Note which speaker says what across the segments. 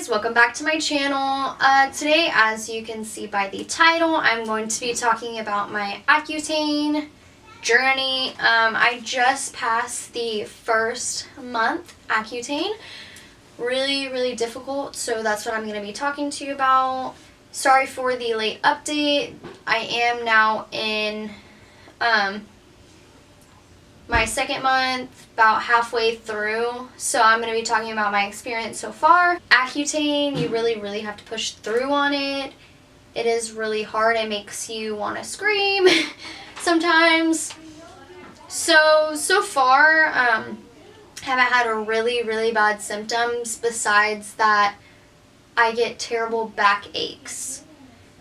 Speaker 1: guys, welcome back to my channel. Today, as you can see by the title, I'm going to be talking about my Accutane journey. I just passed the first month Accutane. Really difficult, so that's what I'm going to be talking to you about. Sorry for the late update. I am now in my second month, about halfway through, so I'm going to be talking about my experience so far. Accutane, you really have to push through on it. It is really hard. It makes you want to scream sometimes. So far, haven't had a really bad symptoms besides that I get terrible back aches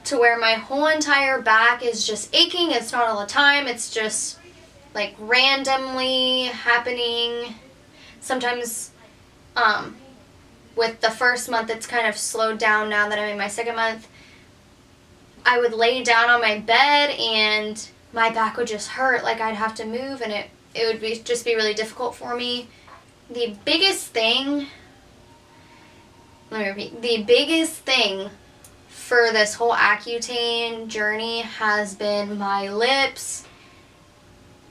Speaker 1: to where my whole entire back is just aching. It's not all the time. It's just like randomly happening. Sometimes with the first month it's kind of slowed down. Now that I'm in my second month, I would lay down on my bed and my back would just hurt, like I'd have to move, and it would just be really difficult for me. The biggest thing for this whole Accutane journey has been my lips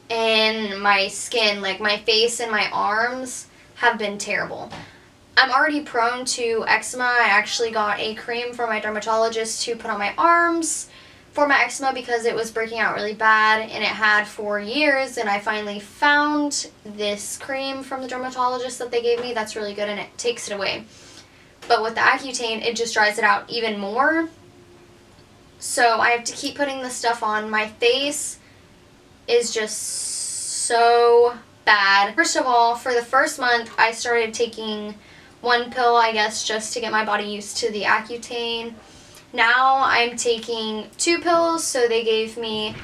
Speaker 1: and my skin. Like my face and my arms have been terrible. I'm already prone to eczema. I actually got a cream from my dermatologist to put on my arms for my eczema because it was breaking out really bad, and it had for years, and I finally found this cream from the dermatologist that they gave me that's really good, and it takes it away. But with the Accutane, it just dries it out even more. So I have to keep putting this stuff on. My face is just so bad. First of all, for the first month, I started taking one pill, I guess, just to get my body used to the Accutane. Now I'm taking 2 pills, so they gave me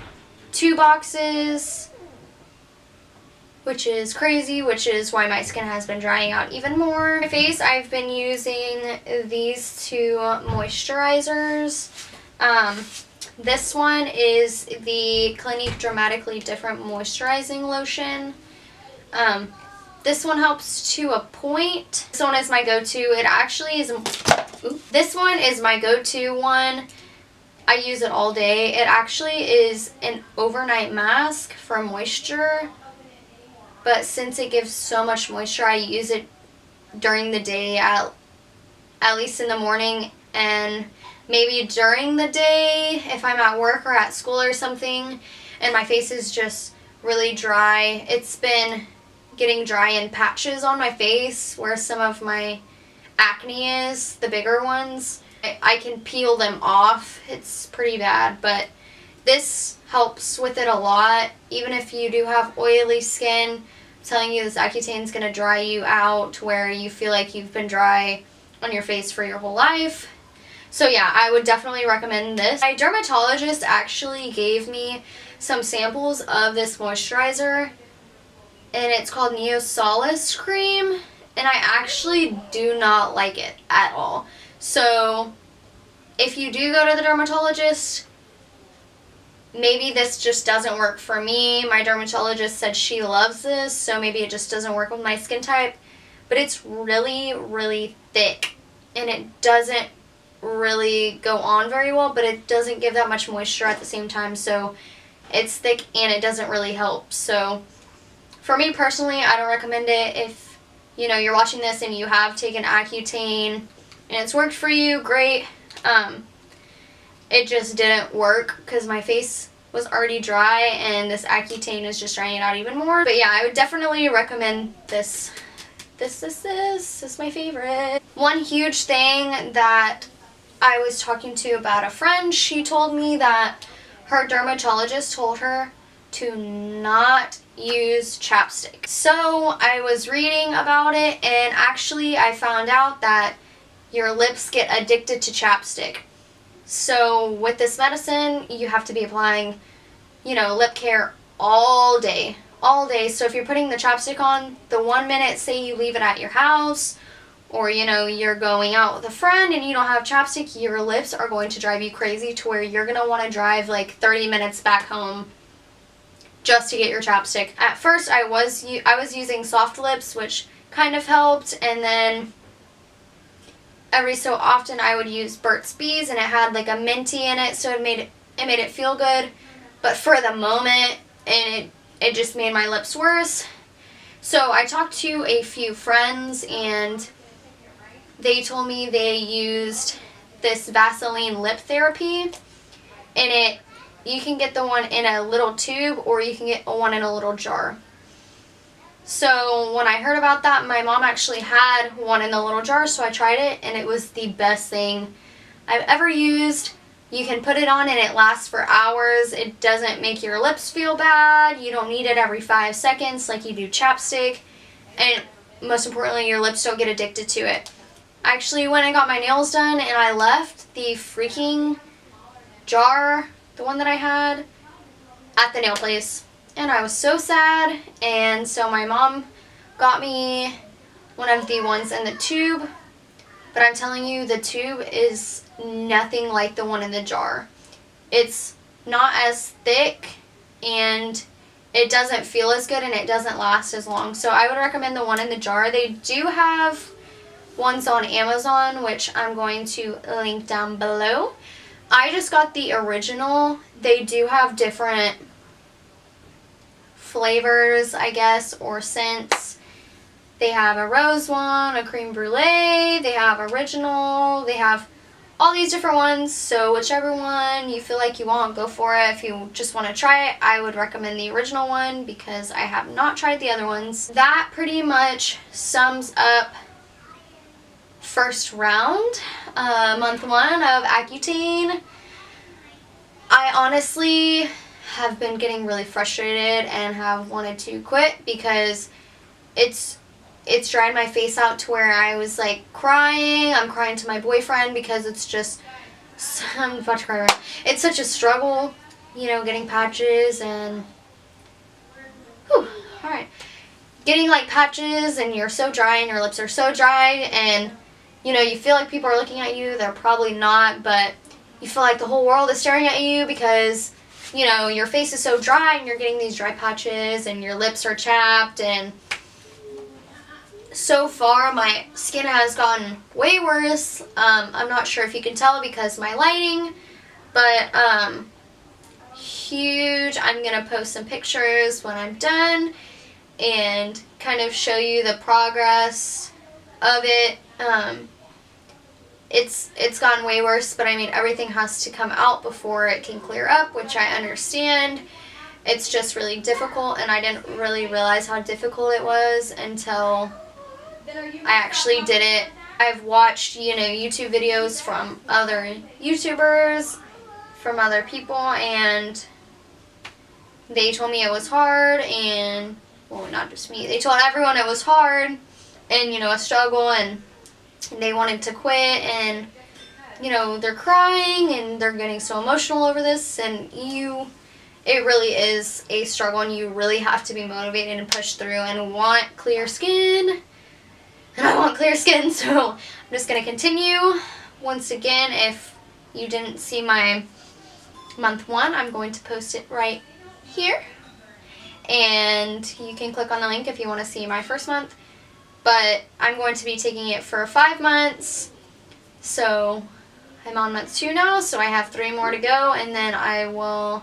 Speaker 1: 2 boxes, which is crazy, which is why my skin has been drying out even more. My face, I've been using these 2 moisturizers. This one is the Clinique Dramatically Different Moisturizing Lotion. This one helps to a point. This one is my go-to. It actually is... This one is my go-to one. I use it all day. It actually is an overnight mask for moisture, but since it gives so much moisture, I use it during the day, at least in the morning, and maybe during the day if I'm at work or at school or something and my face is just really dry. It's been getting dry in patches on my face where some of my acne is, the bigger ones. I can peel them off. It's pretty bad, but this helps with it a lot. Even if you do have oily skin, I'm telling you, this Accutane is going to dry you out to where you feel like you've been dry on your face for your whole life. So yeah, I would definitely recommend this. My dermatologist actually gave me some samples of this moisturizer, and it's called Neo Solace Cream, and I actually do not like it at all. So if you do go to the dermatologist, maybe this just doesn't work for me. My dermatologist said she loves this, so maybe it just doesn't work with my skin type. But it's really thick, and it doesn't really go on very well, but it doesn't give that much moisture at the same time, so it's thick and it doesn't really help. So for me personally, I don't recommend it. If you know you're watching this and you have taken Accutane and it's worked for you, great. It just didn't work because my face was already dry, and this Accutane is just drying it out even more. But yeah, I would definitely recommend this. This is my favorite. One huge thing that I was talking to about a friend, she told me that her dermatologist told her to not use chapstick. So I was reading about it, and actually I found out that your lips get addicted to chapstick. So with this medicine, you have to be applying, lip care all day. So if you're putting the chapstick on, the 1 minute, say you leave it at your house, or you're going out with a friend and you don't have chapstick, your lips are going to drive you crazy to where you're going to want to drive like 30 minutes back home just to get your chapstick. At first I was using soft lips, which kind of helped, and then every so often I would use Burt's Bees, and it had like a minty in it, so it made it feel good. But for the moment, and it just made my lips worse. So I talked to a few friends, and they told me they used this Vaseline lip therapy, and you can get the one in a little tube, or you can get one in a little jar. So when I heard about that, my mom actually had one in the little jar, so I tried it, and it was the best thing I've ever used. You can put it on and it lasts for hours. It doesn't make your lips feel bad. You don't need it every 5 seconds like you do chapstick. And most importantly, your lips don't get addicted to it. I actually went and got my nails done, and I left the freaking jar, the one that I had, at the nail place. And I was so sad, and so my mom got me one of the ones in the tube. But I'm telling you, the tube is nothing like the one in the jar. It's not as thick, and it doesn't feel as good, and it doesn't last as long. So I would recommend the one in the jar. They do have ones on Amazon, which I'm going to link down below. I just got the original. They do have different flavors, I guess, or scents. They have a rose one, a creme brulee, they have original, they have all these different ones, so whichever one you feel like you want, go for it. If you just want to try it, I would recommend the original one because I have not tried the other ones. That pretty much sums up first round, month 1 of Accutane. I honestly have been getting really frustrated and have wanted to quit because it's dried my face out to where I was like crying. I'm crying to my boyfriend because it's just, I'm about to cry right now. It's such a struggle, you know, getting patches and, whew, alright. Getting like patches and you're so dry and your lips are so dry and, you know, you feel like people are looking at you. They're probably not, but you feel like the whole world is staring at you because, you know, your face is so dry and you're getting these dry patches and your lips are chapped. And so far my skin has gotten way worse. I'm not sure if you can tell because my lighting, but huge. I'm going to post some pictures when I'm done and kind of show you the progress of it. It's gotten way worse, but I mean, everything has to come out before it can clear up, which I understand. It's just really difficult, and I didn't really realize how difficult it was until I actually did it. I've watched, you know, YouTube videos from other YouTubers, from other people, and they told me it was hard, and, well, not just me, they told everyone it was hard, and, you know, a struggle, and they wanted to quit, and, you know, they're crying, and they're getting so emotional over this, and it really is a struggle, and you really have to be motivated and push through and want clear skin, and I want clear skin, so I'm just going to continue. Once again, if you didn't see my month 1, I'm going to post it right here, and you can click on the link if you want to see my first month. But I'm going to be taking it for 5 months, so I'm on month 2 now, so I have 3 more to go, and then I will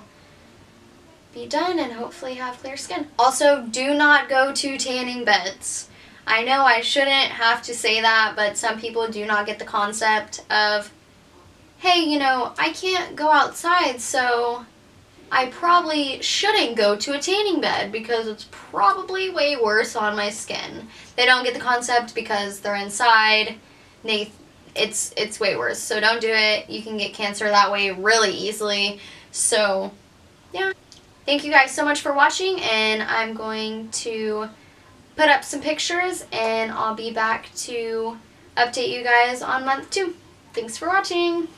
Speaker 1: be done and hopefully have clear skin. Also, do not go to tanning beds. I know I shouldn't have to say that, but some people do not get the concept of, hey, you know, I can't go outside, so I probably shouldn't go to a tanning bed because it's probably way worse on my skin. They don't get the concept because they're inside. It's way worse. So don't do it. You can get cancer that way really easily. So, yeah. Thank you guys so much for watching, and I'm going to put up some pictures, and I'll be back to update you guys on month 2. Thanks for watching.